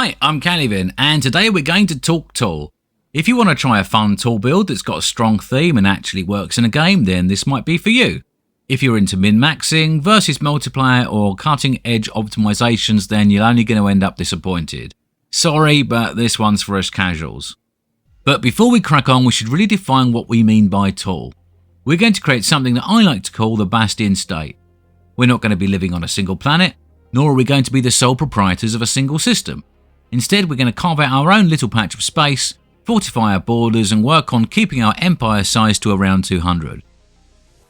Hi, I'm Calvin, and today we're going to talk tool. If you want to try a fun tool build that's got a strong theme and actually works in a game, then this might be for you. If you're into min-maxing versus multiplayer or cutting-edge optimizations, then you're only going to end up disappointed. Sorry, but this one's for us casuals. But before we crack on, we should really define what we mean by tool. We're going to create something that I like to call the Bastion State. We're not going to be living on a single planet, nor are we going to be the sole proprietors of a single system. Instead, we're going to carve out our own little patch of space, fortify our borders, and work on keeping our empire size to around 200.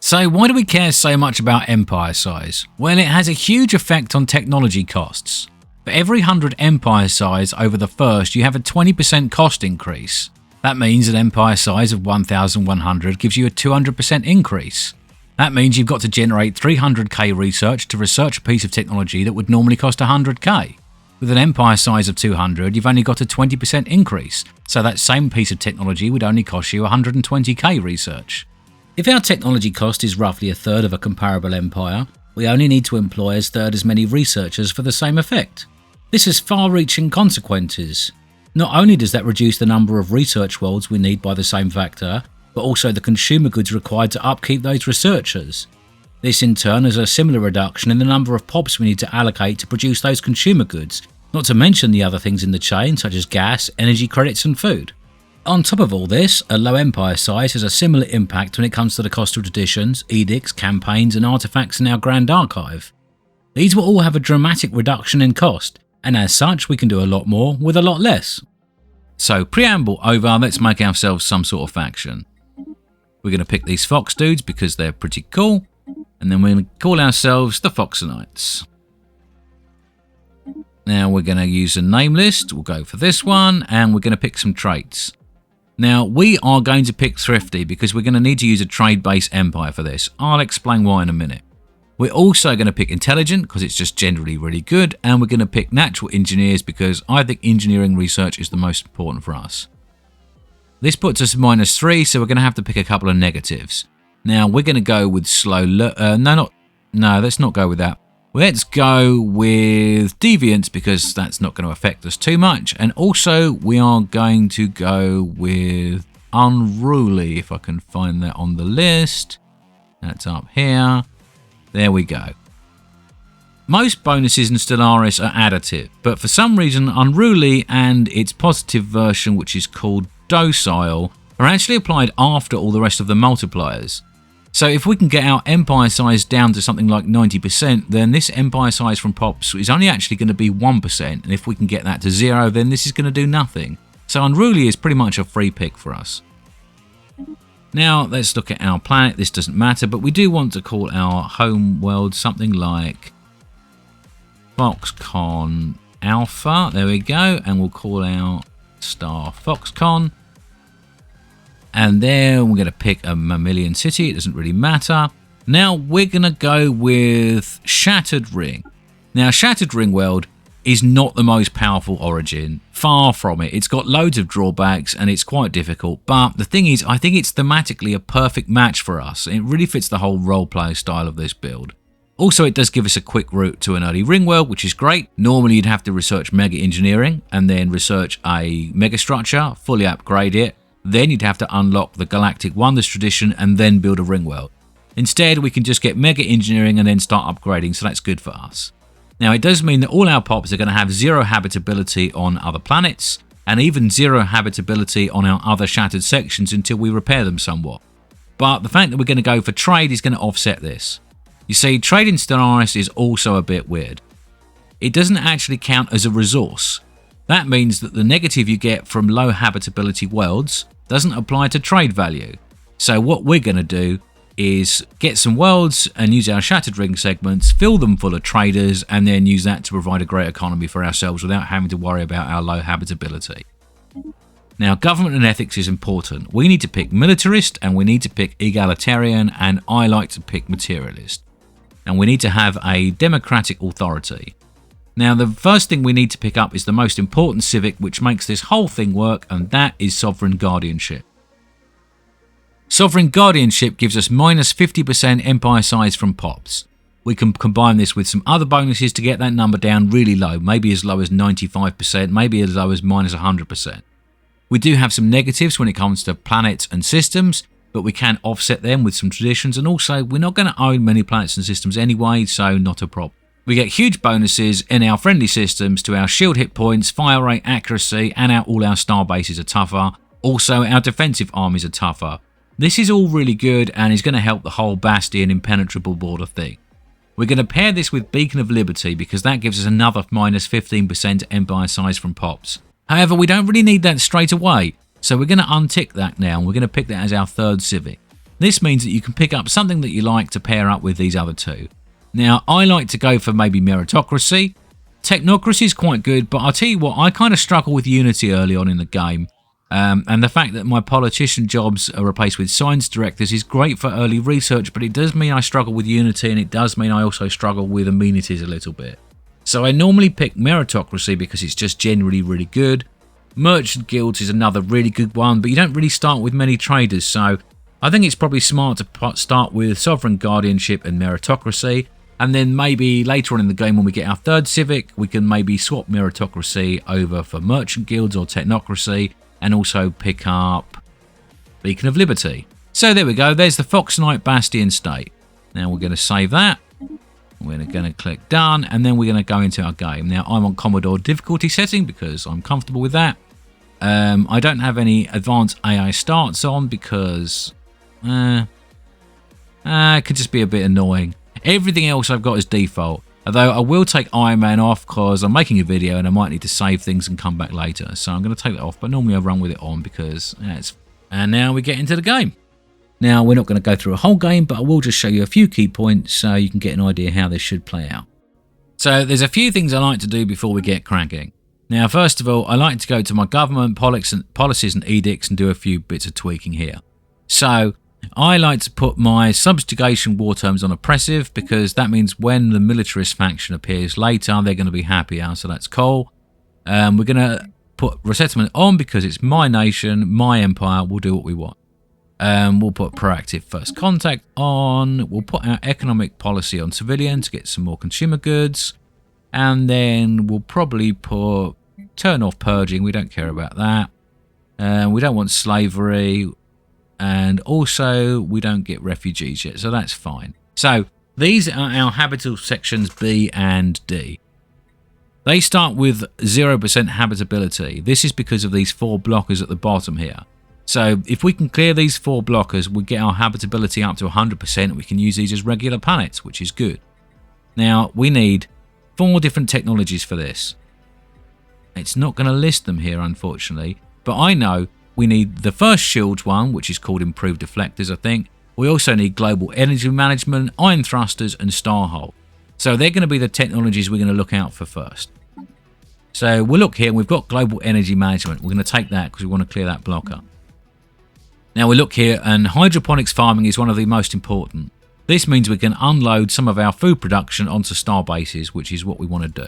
So why do we care so much about empire size? Well, it has a huge effect on technology costs. For every 100 empire size over the first, you have a 20% cost increase. That means an empire size of 1,100 gives you a 200% increase. That means you've got to generate 300k research to research a piece of technology that would normally cost 100k. With an empire size of 200, you've only got a 20% increase, so that same piece of technology would only cost you 120k research. If our technology cost is roughly a third of a comparable empire, we only need to employ a third as many researchers for the same effect. This has far-reaching consequences. Not only does that reduce the number of research worlds we need by the same factor, but also the consumer goods required to upkeep those researchers. This in turn is a similar reduction in the number of POPs we need to allocate to produce those consumer goods, not to mention the other things in the chain such as gas, energy credits and food. On top of all this, a low empire size has a similar impact when it comes to the cost of traditions, edicts, campaigns and artifacts in our Grand Archive. These will all have a dramatic reduction in cost, and as such we can do a lot more with a lot less. So preamble over, let's make ourselves some sort of faction. We're going to pick these fox dudes because they're pretty cool, and then we're going to call ourselves the Foxonites. Now we're going to use a name list, we'll go for this one, and we're going to pick some traits. Now we are going to pick Thrifty because we're going to need to use a trade-based empire for this. I'll explain why in a minute. We're also going to pick Intelligent because it's just generally really good, and we're going to pick Natural Engineers because I think engineering research is the most important for us. This puts us -3, so we're going to have to pick a couple of negatives. Now we're going to go with let's not go with that. Let's go with Deviance because that's not going to affect us too much. And also we are going to go with Unruly, if I can find that on the list. That's up here. There we go. Most bonuses in Stellaris are additive, but for some reason Unruly and its positive version, which is called Docile, are actually applied after all the rest of the multipliers. So if we can get our empire size down to something like 90%, then this empire size from POPs is only actually going to be 1%, and if we can get that to 0, then this is going to do nothing. So Unruly is pretty much a free pick for us. Now let's look at our planet. This doesn't matter, but we do want to call our home world something like Foxconn Alpha. There we go, and we'll call our star Foxconn. And there we're going to pick a mammalian city, it doesn't really matter. Now we're going to go with Shattered Ring. Now Shattered Ring World is not the most powerful origin, far from it. It's got loads of drawbacks and it's quite difficult, but the thing is I think it's thematically a perfect match for us. It really fits the whole role-play style of this build. Also it does give us a quick route to an early ring world, which is great. Normally you'd have to research mega engineering and then research a megastructure, fully upgrade it. Then you'd have to unlock the Galactic Wonders tradition and then build a ring world. Instead, we can just get mega engineering and then start upgrading, so that's good for us. Now, it does mean that all our POPs are going to have 0 habitability on other planets, and even 0 habitability on our other shattered sections until we repair them somewhat. But the fact that we're going to go for trade is going to offset this. You see, trade in Stellaris is also a bit weird. It doesn't actually count as a resource. That means that the negative you get from low habitability worlds doesn't apply to trade value. So what we're going to do is get some worlds and use our Shattered Ring segments, fill them full of traders, and then use that to provide a great economy for ourselves without having to worry about our low habitability. Now, government and ethics is important. We need to pick militarist and we need to pick egalitarian, and I like to pick materialist. And we need to have a democratic authority. Now, the first thing we need to pick up is the most important civic, which makes this whole thing work, and that is Sovereign Guardianship. Sovereign Guardianship gives us -50% empire size from POPs. we can combine this with some other bonuses to get that number down really low, maybe as low as 95%, maybe as low as minus 100%. We do have some negatives when it comes to planets and systems, but we can offset them with some traditions, and also we're not going to own many planets and systems anyway, so not a problem. We get huge bonuses in our friendly systems to our shield hit points, fire rate, accuracy, and all our star bases are tougher. Also, our defensive armies are tougher. This is all really good and is going to help the whole Bastion impenetrable border thing. We're going to pair this with Beacon of Liberty because that gives us another minus 15% empire size from pops. However, we don't really need that straight away, so we're going to untick that now and we're going to pick that as our third civic. This means that you can pick up something that you like to pair up with these other two. Now, I like to go for maybe meritocracy. Technocracy is quite good, but I'll tell you what, I kind of struggle with unity early on in the game. And the fact that my politician jobs are replaced with science directors is great for early research, but it does mean I struggle with unity, and it does mean I also struggle with amenities a little bit. So I normally pick meritocracy because it's just generally really good. Merchant guilds is another really good one, but you don't really start with many traders, so I think it's probably smart to start with Sovereign Guardianship and meritocracy, and then maybe later on in the game when we get our third civic, we can maybe swap meritocracy over for merchant guilds or technocracy, and also pick up Beacon of Liberty. So there we go, there's the Fox Knight Bastion State. Now we're going to save that. We're going to click done, and then we're going to go into our game. Now I'm on Commodore difficulty setting because I'm comfortable with that. I don't have any advanced AI starts on because it could just be a bit annoying. Everything else I've got is default. Although I will take Iron Man off because I'm making a video and I might need to save things and come back later. So I'm going to take that off, but normally I run with it on because it's... And now we get into the game. Now we're not going to go through a whole game, but I will just show you a few key points so you can get an idea how this should play out. So there's a few things I like to do before we get cracking. Now first of all, I like to go to my government policies and edicts and do a few bits of tweaking here. So I like to put my subjugation war terms on oppressive because that means when the militarist faction appears later, they're going to be happier, so that's cool. We're going to put resettlement on because it's my nation, my empire, we'll do what we want. We'll put proactive first contact on, we'll put our economic policy on civilian to get some more consumer goods, and then we'll probably put turn off purging, we don't care about that. We don't want slavery. And also, we don't get refugees yet, so that's fine. So, these are our habitable sections B and D. They start with 0% habitability. This is because of these 4 blockers at the bottom here. So, if we can clear these 4 blockers, we get our habitability up to 100%. We can use these as regular planets, which is good. Now, we need 4 different technologies for this. It's not going to list them here, unfortunately, but I know we need the first shields one, which is called improved deflectors, I think. We also need global energy management, ion thrusters, and starhull. So they're going to be the technologies we're going to look out for first. So we'll look here, and we've got global energy management. We're going to take that because we want to clear that blocker. Now we look here, and hydroponics farming is one of the most important. This means we can unload some of our food production onto star bases, which is what we want to do.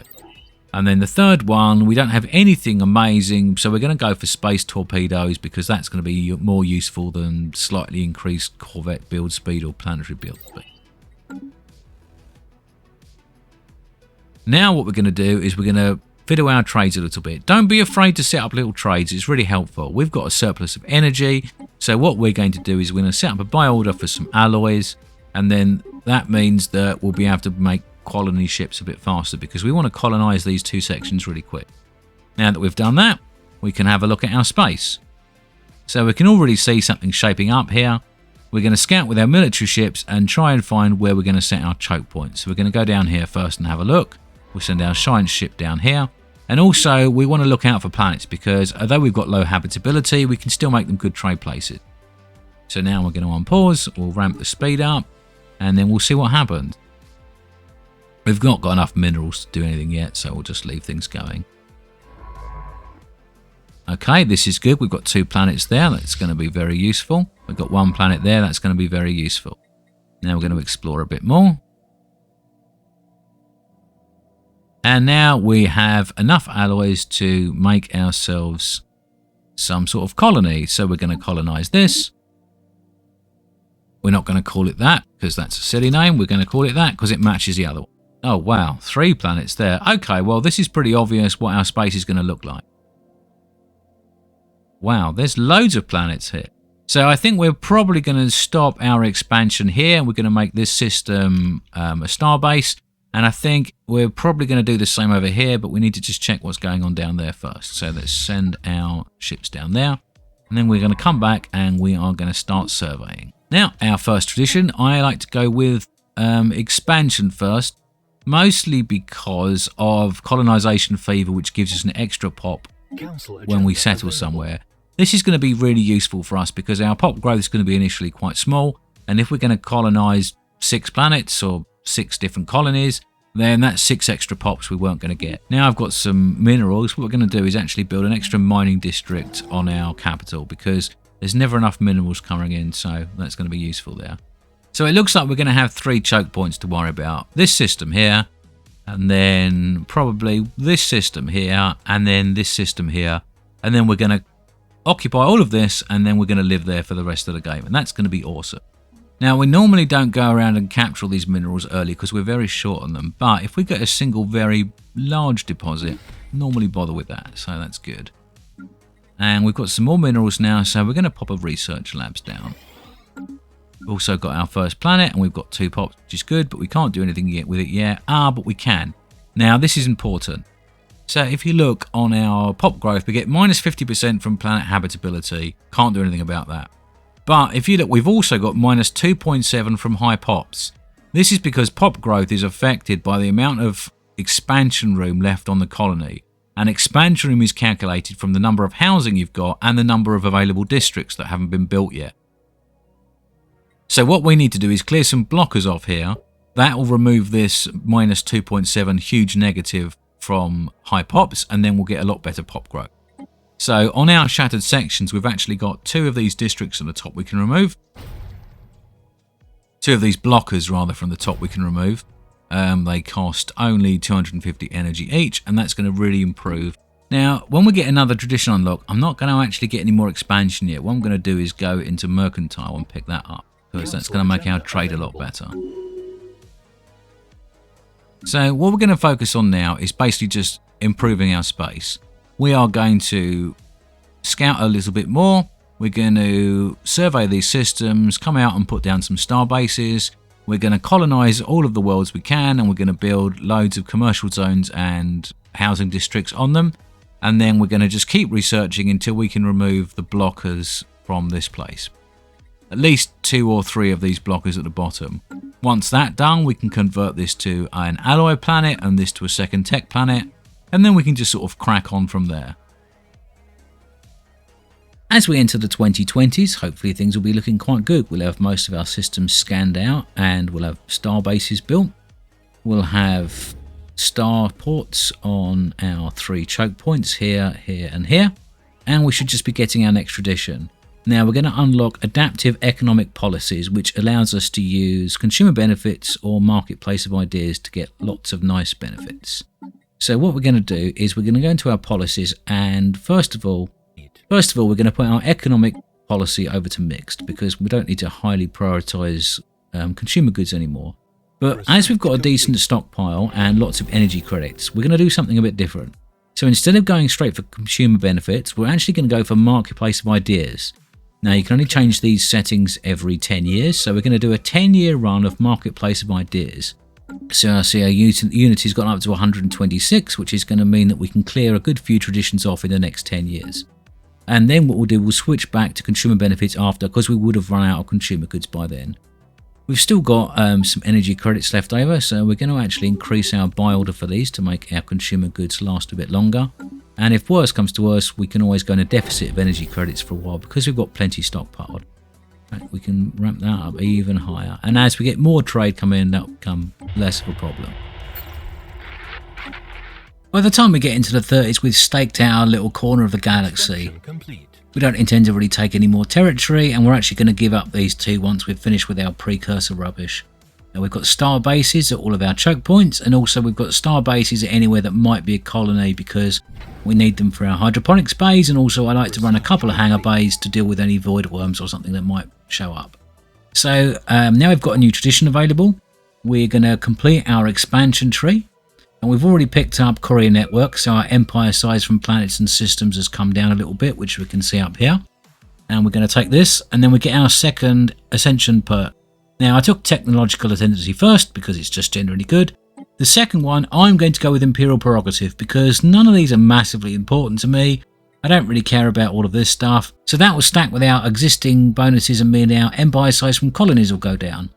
And then the third one, we don't have anything amazing, so we're going to go for space torpedoes because that's going to be more useful than slightly increased corvette build speed or planetary build speed. Now what we're going to do is we're going to fiddle our trades a little bit. Don't be afraid to set up little trades, it's really helpful. We've got a surplus of energy, so what we're going to do is we're going to set up a buy order for some alloys, and then that means that we'll be able to make colony ships a bit faster because we want to colonize these 2 sections really quick. Now that we've done that, we can have a look at our space. So we can already see something shaping up here. We're going to scout with our military ships and try and find where we're going to set our choke points. So we're going to go down here first and have a look. We'll send our science ship down here. And also we want to look out for planets because although we've got low habitability, we can still make them good trade places. So now we're going to unpause, we'll ramp the speed up, and then we'll see what happens. We've not got enough minerals to do anything yet, so we'll just leave things going. Okay, this is good. We've got 2 planets there. That's going to be very useful. We've got 1 planet there. That's going to be very useful. Now we're going to explore a bit more. And now we have enough alloys to make ourselves some sort of colony. So we're going to colonize this. we're not going to call it that because that's a silly name. We're going to call it that because it matches the other one. Oh wow, 3 planets there. Okay, well this is pretty obvious what our space is going to look like. Wow, there's loads of planets here. So I think we're probably going to stop our expansion here. We're going to make this system a starbase. And I think we're probably going to do the same over here, but we need to just check what's going on down there first. So let's send our ships down there. And then we're going to come back and we are going to start surveying. Now, our first tradition, I like to go with expansion first, mostly because of colonization fever, which gives us an extra pop when we settle somewhere. This is going to be really useful for us because our pop growth is going to be initially quite small. And if we're going to colonize 6 planets or 6 different colonies, then that's 6 extra pops we weren't going to get. Now I've got some minerals. What we're going to do is actually build an extra mining district on our capital because there's never enough minerals coming in, so that's going to be useful there. So it looks like we're going to have 3 choke points to worry about. This system here, and then probably this system here, and then this system here, and then we're going to occupy all of this, and then we're going to live there for the rest of the game, and that's going to be awesome. Now, we normally don't go around and capture all these minerals early because we're very short on them. But if we get a single very large deposit, normally bother with that. So that's good. And we've got some more minerals now, so we're going to pop a research labs down. We've also got our first planet, and we've got 2 pops, which is good, but we can't do anything yet with it yet. But we can. Now, this is important. So if you look on our pop growth, we get minus 50% from planet habitability. Can't do anything about that. But if you look, we've also got minus 2.7 from high pops. This is because pop growth is affected by the amount of expansion room left on the colony. And expansion room is calculated from the number of housing you've got and the number of available districts that haven't been built yet. So what we need to do is clear some blockers off here. That will remove this minus 2.7 huge negative from high pops, and then we'll get a lot better pop growth. So on our shattered sections, we've actually got 2 of these districts on the top we can remove. 2 of these blockers, rather, from the top we can remove. They cost only 250 energy each, and that's going to really improve. Now, when we get another tradition unlock, I'm not going to actually get any more expansion yet. What I'm going to do is go into Mercantile and pick that up, because that's going to make our trade a lot better. So what we're going to focus on now is basically just improving our space. We are going to scout a little bit more. We're going to survey these systems, come out and put down some star bases. We're going to colonize all of the worlds we can, and we're going to build loads of commercial zones and housing districts on them. And then we're going to just keep researching until we can remove the blockers from this place. At least 2 or 3 of these blockers at the bottom. Once that's done, we can convert this to an alloy planet and this to a second tech planet. And then we can just sort of crack on from there. As we enter the 2020s, hopefully things will be looking quite good. We'll have most of our systems scanned out and we'll have star bases built. We'll have star ports on our 3 choke points here, here and here. And we should just be getting our next tradition. Now we're going to unlock adaptive economic policies, which allows us to use consumer benefits or marketplace of ideas to get lots of nice benefits. So what we're going to do is we're going to go into our policies, and first of all, we're going to put our economic policy over to mixed because we don't need to highly prioritize consumer goods anymore. But as we've got a decent stockpile and lots of energy credits, we're going to do something a bit different. So instead of going straight for consumer benefits, we're actually going to go for marketplace of ideas. Now you can only change these settings every 10 years, so we're going to do a 10-year run of marketplace of ideas. So I see our Unity's got up to 126, which is going to mean that we can clear a good few traditions off in the next 10 years. And then what we'll do, we'll switch back to consumer benefits after, because we would have run out of consumer goods by then. We've still got some energy credits left over, so we're going to actually increase our buy order for these to make our consumer goods last a bit longer. And if worse comes to worse, we can always go in a deficit of energy credits for a while because we've got plenty stockpiled. We can ramp that up even higher, and as we get more trade come in, that will become less of a problem. By the time we get into the 30s, we've staked out our little corner of the galaxy. We don't intend to really take any more territory, and we're actually going to give up these 2 once we've finished with our precursor rubbish. Now we've got star bases at all of our choke points, and also we've got star bases at anywhere that might be a colony because we need them for our hydroponics bays, and also I like to run a couple of hangar bays to deal with any void worms or something that might show up. So now we've got a new tradition available. We're going to complete our expansion tree. And we've already picked up Courier Network, so our empire size from planets and systems has come down a little bit, which we can see up here. And we're going to take this, and then we get our second Ascension perk. Now, I took Technological Ascendancy first, because it's just generally good. The second one, I'm going to go with Imperial Prerogative, because none of these are massively important to me. I don't really care about all of this stuff. So that will stack with our existing bonuses and mean our empire size from colonies will go down,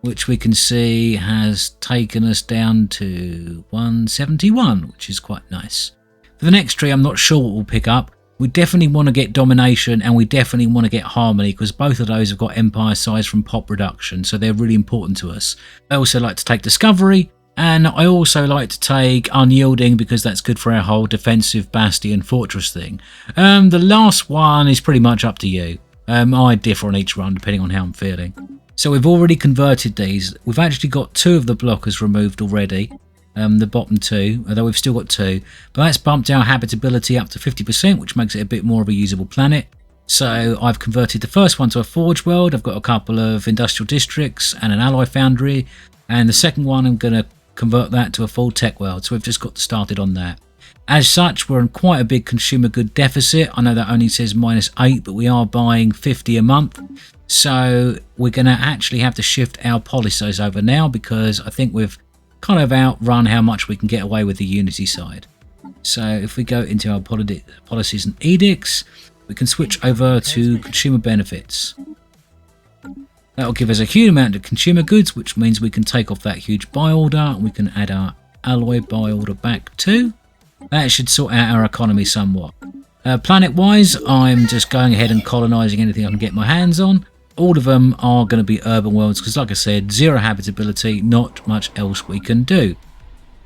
which we can see has taken us down to 171, which is quite nice. For the next tree, I'm not sure what we'll pick up. We definitely want to get Domination, and we definitely want to get Harmony, because both of those have got empire size from pop reduction, so they're really important to us. I also like to take Discovery, and I also like to take Unyielding, because that's good for our whole defensive Bastion Fortress thing. The last one is pretty much up to you. I differ on each run, depending on how I'm feeling. So we've already converted these. We've actually got 2 of the blockers removed already, the bottom 2, although we've still got 2. But that's bumped our habitability up to 50%, which makes it a bit more of a usable planet. So I've converted the first one to a forge world. I've got a couple of industrial districts and an alloy foundry. And the second one, I'm going to convert that to a full tech world. So we've just got started on that. As such, we're in quite a big consumer good deficit. I know that only says -8, but we are buying 50 a month. So we're going to actually have to shift our policies over now, because I think we've kind of outrun how much we can get away with the Unity side. So if we go into our policies and edicts, we can switch over to consumer benefits. That will give us a huge amount of consumer goods, which means we can take off that huge buy order, and we can add our alloy buy order back too. That should sort out our economy somewhat. Planet-wise, I'm just going ahead and colonising anything I can get my hands on. All of them are going to be urban worlds, because like I said, 0 habitability, not much else we can do.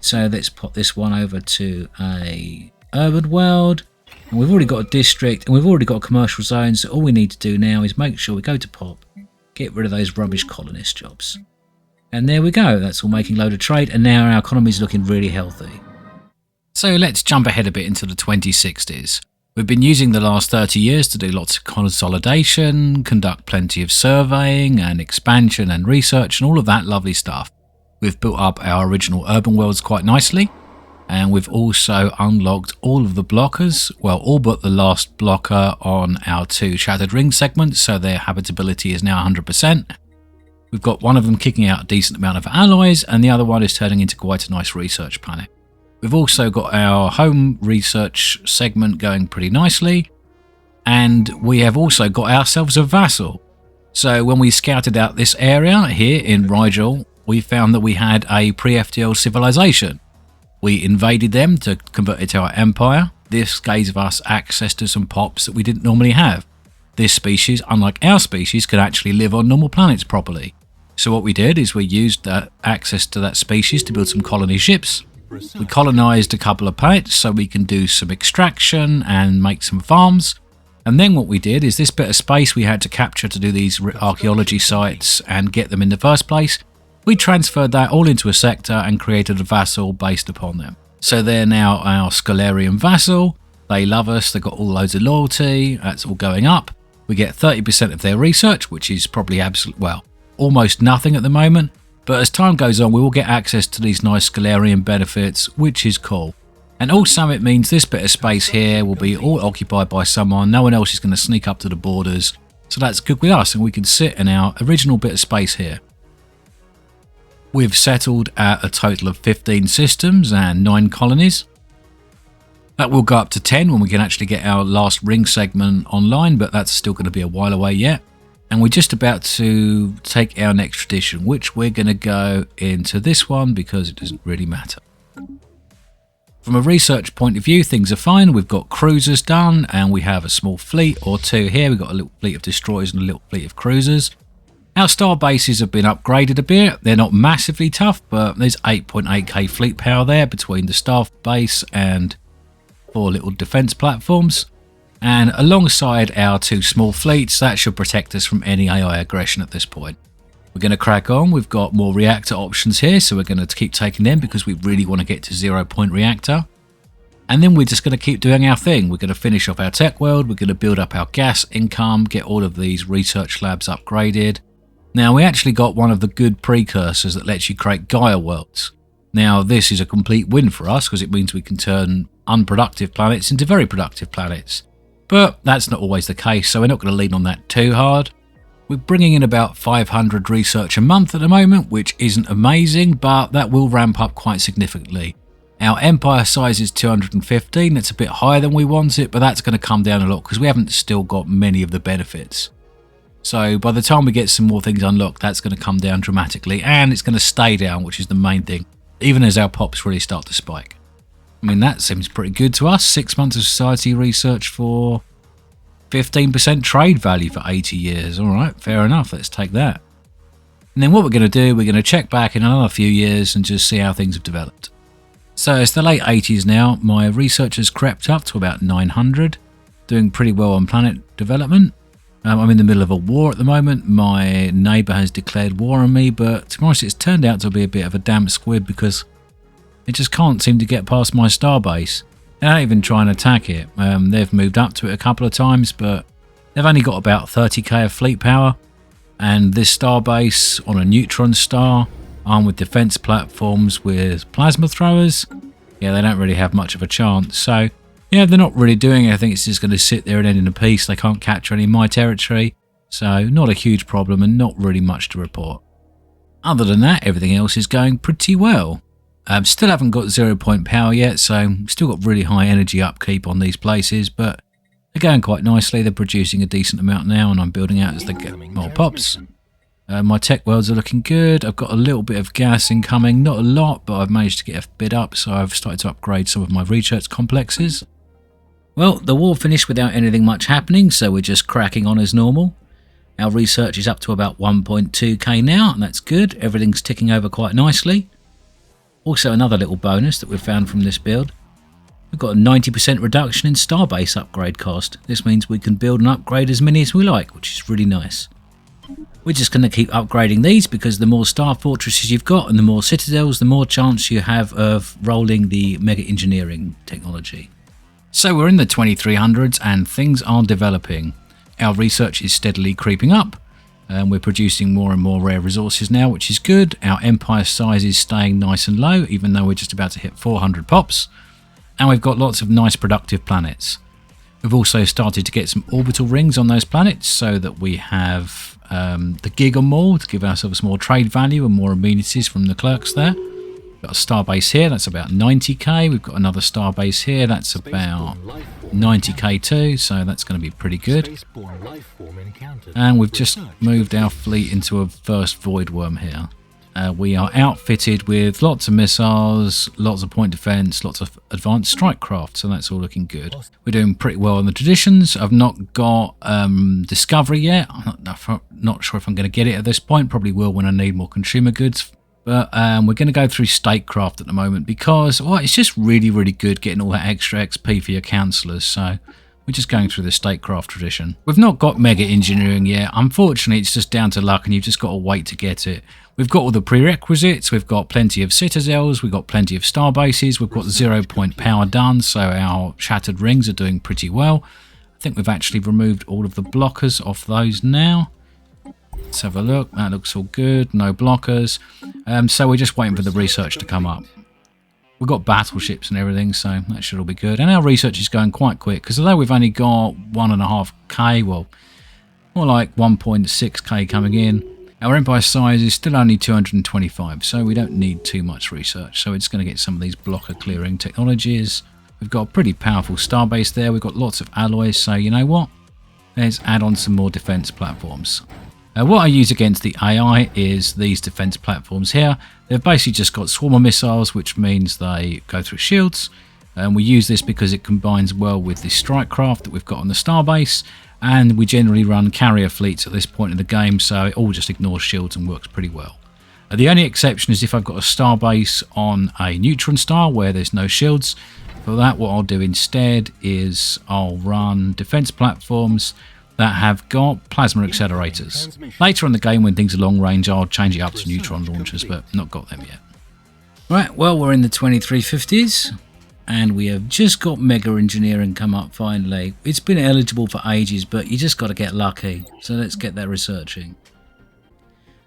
So let's pop this one over to a urban world. And we've already got a district, and we've already got a commercial zone, so all we need to do now is make sure we go to pop, get rid of those rubbish colonist jobs. And there we go, that's all making a load of trade, and now our economy is looking really healthy. So let's jump ahead a bit into the 2060s. We've been using the last 30 years to do lots of consolidation, conduct plenty of surveying and expansion and research and all of that lovely stuff. We've built up our original urban worlds quite nicely, and we've also unlocked all of the blockers, well, all but the last blocker on our 2 Shattered Ring segments, so their habitability is now 100%. We've got one of them kicking out a decent amount of alloys, and the other one is turning into quite a nice research planet. We've also got our home research segment going pretty nicely, and we have also got ourselves a vassal. So when we scouted out this area here in Rigel, we found that we had a pre-FTL civilization. We invaded them to convert it to our empire. This gave us access to some pops that we didn't normally have. This species, unlike our species, could actually live on normal planets properly. So what we did is we used that access to that species to build some colony ships. We colonised a couple of planets so we can do some extraction and make some farms. And then what we did is this bit of space we had to capture to do these archaeology sites and get them in the first place. We transferred that all into a sector and created a vassal based upon them. So they're now our Scalarian vassal. They love us. They've got all loads of loyalty. That's all going up. We get 30% of their research, which is probably almost nothing at the moment. But as time goes on, we will get access to these nice Scalarian benefits, which is cool. And also it means this bit of space here will be all occupied by someone. No one else is going to sneak up to the borders. So that's good with us, and we can sit in our original bit of space here. We've settled at a total of 15 systems and 9 colonies. That will go up to 10 when we can actually get our last ring segment online, but that's still going to be a while away yet. And we're just about to take our next tradition, which we're going to go into this one because it doesn't really matter. From a research point of view, things are fine. We've got cruisers done, and we have a small fleet or 2 here. We've got a little fleet of destroyers and a little fleet of cruisers. Our star bases have been upgraded a bit. They're not massively tough, but there's 8.8k fleet power there between the staff base and 4 little defense platforms. And alongside our 2 small fleets, that should protect us from any AI aggression at this point. We're going to crack on. We've got more reactor options here, so we're going to keep taking them because we really want to get to 0-point reactor. And then we're just going to keep doing our thing. We're going to finish off our tech world. We're going to build up our gas income, get all of these research labs upgraded. Now, we actually got one of the good precursors that lets you create Gaia worlds. Now, this is a complete win for us because it means we can turn unproductive planets into very productive planets. But that's not always the case, so we're not going to lean on that too hard. We're bringing in about 500 research a month at the moment, which isn't amazing, but that will ramp up quite significantly. Our empire size is 215, that's a bit higher than we want it, but that's going to come down a lot because we haven't still got many of the benefits. So by the time we get some more things unlocked, that's going to come down dramatically, and it's going to stay down, which is the main thing, even as our pops really start to spike. I mean, that seems pretty good to us. 6 months of society research for 15% trade value for 80 years. All right, fair enough. Let's take that. And then what we're going to do, we're going to check back in another few years and just see how things have developed. So it's the late 80s now. My research has crept up to about 900, doing pretty well on planet development. I'm in the middle of a war at the moment. My neighbour has declared war on me, but to be honest, it's turned out to be a bit of a damp squib because it just can't seem to get past my starbase. They're not even trying to attack it. They've moved up to it a couple of times, but they've only got about 30k of fleet power. And this starbase on a neutron star, armed with defense platforms with plasma throwers, yeah, they don't really have much of a chance. So, yeah, they're not really doing anything. It's just going to sit there and end in a peace. They can't capture any of my territory. So, not a huge problem and not really much to report. Other than that, everything else is going pretty well. Still haven't got 0 point power yet, so still got really high energy upkeep on these places, but they're going quite nicely. They're producing a decent amount now, and I'm building out as they get more pops. My tech worlds are looking good. I've got a little bit of gas incoming, not a lot, but I've managed to get a bit up, so I've started to upgrade some of my research complexes. Well, the war finished without anything much happening, so we're just cracking on as normal. Our research is up to about 1.2k now, and that's good. Everything's ticking over quite nicely. Also, another little bonus that we've found from this build. We've got a 90% reduction in starbase upgrade cost. This means we can build and upgrade as many as we like, which is really nice. We're just going to keep upgrading these because the more star fortresses you've got and the more citadels, the more chance you have of rolling the mega engineering technology. So we're in the 2300s and things are developing. Our research is steadily creeping up. We're producing more and more rare resources now, which is good. Our empire size is staying nice and low, even though we're just about to hit 400 pops. And we've got lots of nice productive planets. We've also started to get some orbital rings on those planets so that we have the Giga Mall to give ourselves more trade value and more amenities from the clerks there. We've got a starbase here, that's about 90k. We've got another starbase here, that's about 90k too, so that's going to be pretty good. And we've just moved our fleet into a first void worm here. We are outfitted with lots of missiles, lots of point defense, lots of advanced strike craft, so that's all looking good. We're doing pretty well on the traditions. I've not got discovery yet. I'm not sure if I'm going to get it at this point. Probably will when I need more consumer goods. But we're going to go through statecraft at the moment because, well, it's just really, really good getting all that extra XP for your councillors. So we're just going through the statecraft tradition. We've not got mega engineering yet. Unfortunately, it's just down to luck and you've just got to wait to get it. We've got all the prerequisites. We've got plenty of citadels. We've got plenty of star bases. We've got 0 point power done. So our shattered rings are doing pretty well. I think we've actually removed all of the blockers off those now. Let's have a look. That looks all good. No blockers. So we're just waiting for the research to come up. We've got battleships and everything, so that should all be good. And our research is going quite quick, because although we've only got 1.5k, well, more like 1.6k coming in, our empire size is still only 225, so we don't need too much research. So we're just going to get some of these blocker clearing technologies. We've got a pretty powerful starbase there. We've got lots of alloys, so you know what? Let's add on some more defense platforms. What I use against the AI is these defense platforms here. They've basically just got swarmer missiles, which means they go through shields. And we use this because it combines well with the strike craft that we've got on the starbase. And we generally run carrier fleets at this point in the game, so it all just ignores shields and works pretty well. The only exception is if I've got a starbase on a neutron star where there's no shields. For that, what I'll do instead is I'll run defense platforms that have got plasma accelerators. Later in the game when things are long range, I'll change it up to neutron launchers, but not got them yet. Right, well, we're in the 2350s and we have just got mega engineering come up finally. It's been eligible for ages, but you just got to get lucky. So let's get that researching.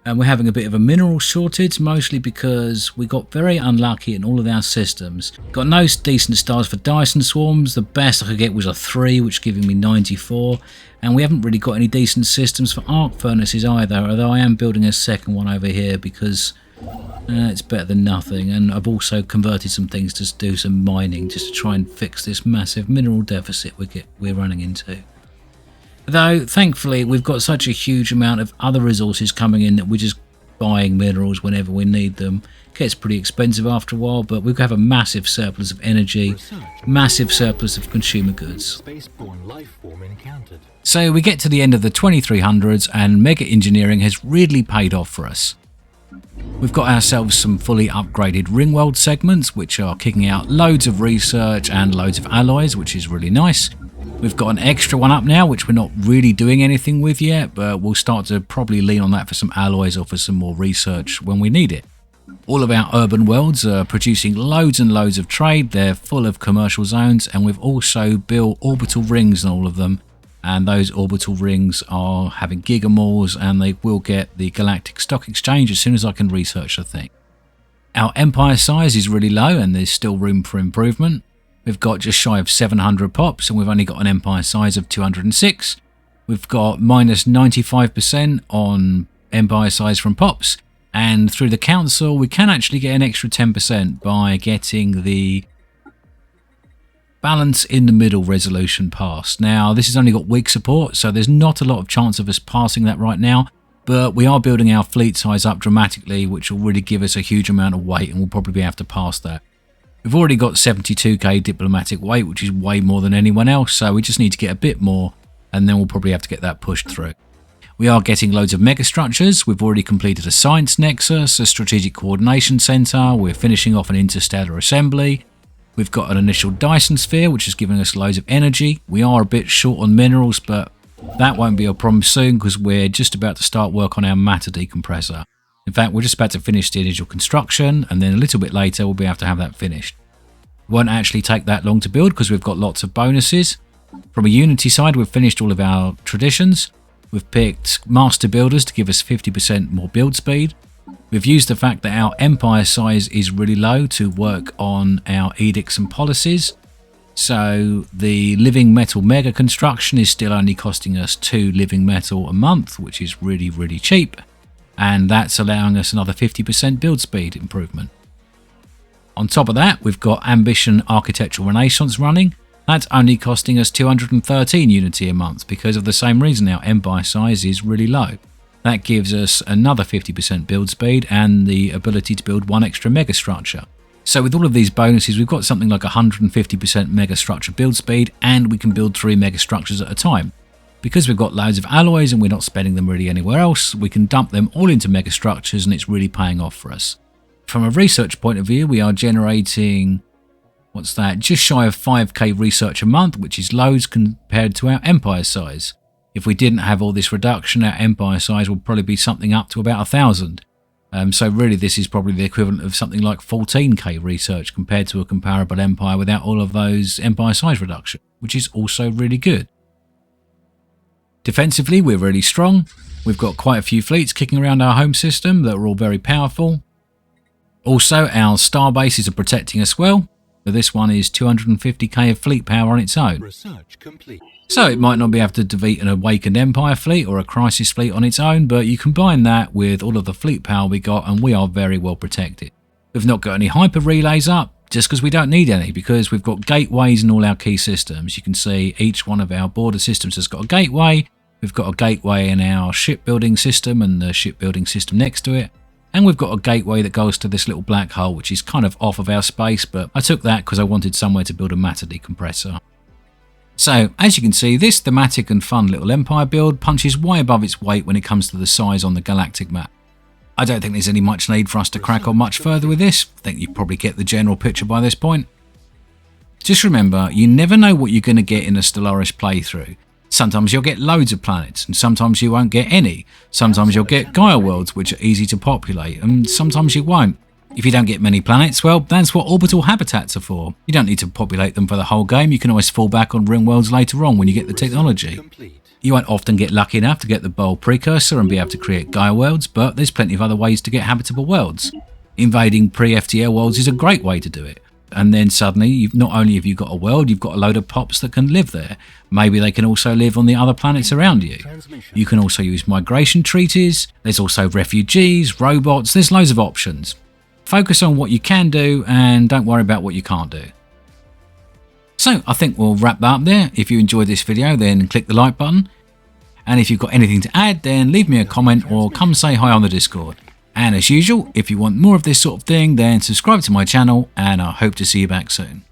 And we're having a bit of a mineral shortage, mostly because we got very unlucky in all of our systems. Got no decent stars for Dyson swarms. The best I could get was a 3, which giving me 94. And we haven't really got any decent systems for arc furnaces either, although I am building a second one over here because it's better than nothing. And I've also converted some things to do some mining, just to try and fix this massive mineral deficit we're running into. Though, thankfully, we've got such a huge amount of other resources coming in that we're just buying minerals whenever we need them. It gets pretty expensive after a while, but we have a massive surplus of energy, massive surplus of consumer goods. So we get to the end of the 2300s and mega engineering has really paid off for us. We've got ourselves some fully upgraded Ringworld segments, which are kicking out loads of research and loads of alloys, which is really nice. We've got an extra one up now, which we're not really doing anything with yet, but we'll start to probably lean on that for some alloys or for some more research when we need it. All of our urban worlds are producing loads and loads of trade. They're full of commercial zones, and we've also built orbital rings on all of them. And those orbital rings are having gigamores, and they will get the Galactic Stock Exchange as soon as I can research the thing. Our empire size is really low, and there's still room for improvement. We've got just shy of 700 pops, and we've only got an empire size of 206. We've got minus 95% on empire size from pops, and through the council we can actually get an extra 10% by getting the balance in the middle resolution passed. Now, this has only got weak support, so there's not a lot of chance of us passing that right now, but we are building our fleet size up dramatically, which will really give us a huge amount of weight, and we'll probably be able to pass that. We've already got 72k diplomatic weight, which is way more than anyone else, so we just need to get a bit more, and then we'll probably have to get that pushed through. We are getting loads of megastructures. We've already completed a science nexus, a strategic coordination centre, we're finishing off an interstellar assembly. We've got an initial Dyson sphere, which is giving us loads of energy. We are a bit short on minerals, but that won't be a problem soon because we're just about to start work on our matter decompressor. In fact, we're just about to finish the initial construction, and then a little bit later we'll be able to have that finished. It won't actually take that long to build because we've got lots of bonuses. From a Unity side, we've finished all of our traditions. We've picked master builders to give us 50% more build speed. We've used the fact that our empire size is really low to work on our edicts and policies. So the living metal mega construction is still only costing us 2 living metal a month, which is really, really cheap. And that's allowing us another 50% build speed improvement. On top of that, we've got Ambition Architectural Renaissance running. That's only costing us 213 Unity a month because of the same reason our empire size is really low. That gives us another 50% build speed and the ability to build one extra megastructure. So with all of these bonuses, we've got something like 150% megastructure build speed, and we can build 3 megastructures at a time. Because we've got loads of alloys and we're not spending them really anywhere else, we can dump them all into megastructures, and it's really paying off for us. From a research point of view, we are generating, just shy of 5k research a month, which is loads compared to our empire size. If we didn't have all this reduction, our empire size would probably be something up to about 1,000. So really this is probably the equivalent of something like 14k research compared to a comparable empire without all of those empire size reduction, which is also really good. Defensively, we're really strong. We've got quite a few fleets kicking around our home system that are all very powerful. Also, our star bases are protecting us well. So this one is 250k of fleet power on its own. Research complete. So it might not be able to defeat an Awakened Empire fleet or a Crisis fleet on its own, but you combine that with all of the fleet power we got and we are very well protected. We've not got any hyper relays up, just because we don't need any, because we've got gateways in all our key systems. You can see each one of our border systems has got a gateway. We've got a gateway in our shipbuilding system and the shipbuilding system next to it. And we've got a gateway that goes to this little black hole, which is kind of off of our space, but I took that because I wanted somewhere to build a matter decompressor. So, as you can see, this thematic and fun little empire build punches way above its weight when it comes to the size on the galactic map. I don't think there's any much need for us to crack on much further with this. I think you probably get the general picture by this point. Just remember, you never know what you're going to get in a Stellaris playthrough. Sometimes you'll get loads of planets, and sometimes you won't get any. Sometimes you'll get Gaia worlds, which are easy to populate, and sometimes you won't. If you don't get many planets, well, that's what orbital habitats are for. You don't need to populate them for the whole game. You can always fall back on ring worlds later on when you get the technology. You won't often get lucky enough to get the Bowl precursor and be able to create Gaia worlds, but there's plenty of other ways to get habitable worlds. Invading pre-FTL worlds is a great way to do it. And then suddenly, not only have you got a world, you've got a load of pops that can live there. Maybe they can also live on the other planets around you. You can also use migration treaties, there's also refugees, robots, there's loads of options. Focus on what you can do and don't worry about what you can't do. So I think we'll wrap that up there. If you enjoyed this video, then click the like button. And if you've got anything to add, then leave me a comment or come say hi on the Discord. And as usual, if you want more of this sort of thing, then subscribe to my channel and I hope to see you back soon.